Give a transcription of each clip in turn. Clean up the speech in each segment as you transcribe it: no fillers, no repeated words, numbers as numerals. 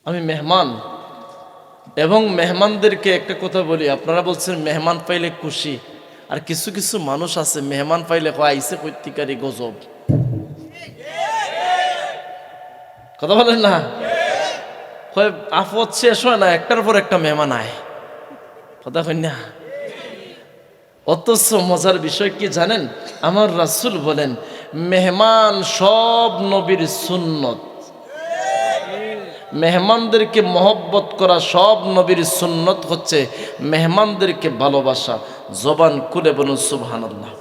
আমি মেহমান এবং মেহমানদেরকে একটা কথা বলি। আপনারা বলছেন মেহমান পাইলে খুশি, আর কিছু কিছু মানুষ আছে মেহমান পাইলে কয় আইসে কর্তিকারী গজব। কথা বলেন না, কয় আফত শেষ হয় না, একটার পর একটা মেহমান আয়। কথা কই না? অথচ মজার বিষয় কি জানেন, আমার রাসূল বলেন মেহমান সব নবীর সুন্নত। মেহমানদেরকে মহব্বত করা সব নবীর সুন্নত হচ্ছে মেহমানদেরকে ভালোবাসা। জবান খুলে বলুন সুবহানাল্লাহ।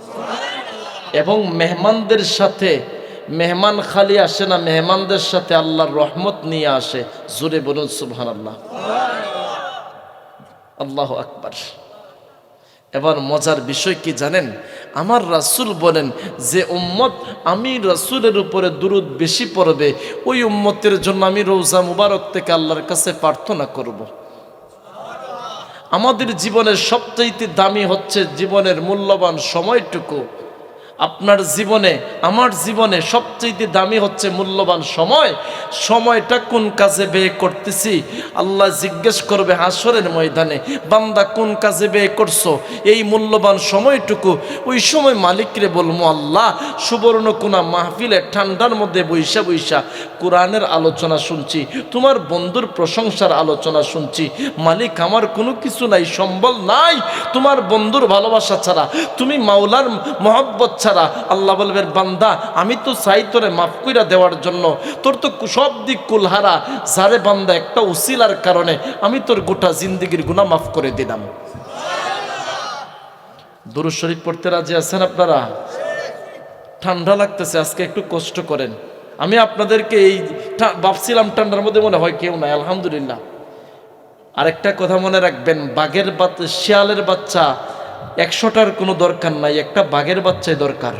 এবং মেহমানদের সাথে মেহমান খালি আসে না, মেহমানদের সাথে আল্লাহর রহমত নিয়ে আসে। জোরে বলুন সুবহানাল্লাহ। আল্লাহু আকবার। এবার মজার বিষয় কি জানেন, আমার রাসূল বলেন যে উম্মত আমি রাসূলের উপরে দুরূদ বেশি পড়বে, ওই উম্মতের জন্য আমি রওজা মুবারক থেকে আল্লাহর কাছে প্রার্থনা করব। আমাদের জীবনের সবচাইতে দামি হচ্ছে জীবনের মূল্যবান সময়টুকু। আপনার জীবনে আমার জীবনে সবচেয়ে দামি হচ্ছে মূল্যবান সময়। সময়টা কোন কাজে ব্যয় করতেছি, আল্লাহ জিজ্ঞেস করবে হাসরের ময়দানে, বান্দা কোন কাজে ব্যয় করছো এই মূল্যবান সময়টুকু। ওই সময় মালিকরে বলবো, আল্লাহ সুবর্ণকুনা মাহফিলে ঠান্ডার মধ্যে বৈশা বৈশা কোরআনের আলোচনা শুনছি, তোমার বন্ধুর প্রশংসার আলোচনা শুনছি। মালিক আমার কোনো কিছু নাই, সম্বল নাই তোমার বন্ধুর ভালোবাসা ছাড়া, তুমি মাওলার মহব্বত ছাড়া। আল্লাহ বলবেন, বান্দা আমি তো চাই তোরে মাফ কইরা দেওয়ার জন্য, তোর তো সব দিক কুলহারা, যারে বান্দা একটা উসিলার কারণে আমি তোর গোটা জিন্দেগির গুনাহ মাফ করে দিলাম। দুরূদ শরীফ পড়তে রাজি আছেন আপনারা? ঠান্ডা লাগতেছে, আজকে একটু কষ্ট করেন। আমি আপনাদেরকে এই ভাবছিলাম ঠান্ডার মধ্যে মনে হয় কেউ নাই, আলহামদুলিল্লাহ। আরেকটা কথা মনে রাখবেন, বাঘের বাচ্চা শিয়ালের বাচ্চা 100টার কোনো দরকার নাই, একটা বাঘের বাচ্চাই দরকার।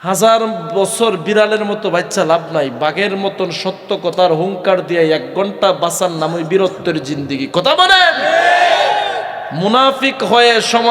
1000 বছর বিড়ালের মতো বাচ্চা লাভ নাই, বাঘের মতন সত্য কথার হুঙ্কার দিয়ে 1 ঘন্টা বাঁচার নাম ওই বীরত্বের জিন্দেগি। কথা বলেন, মুনাফিক হয়ে সমাজ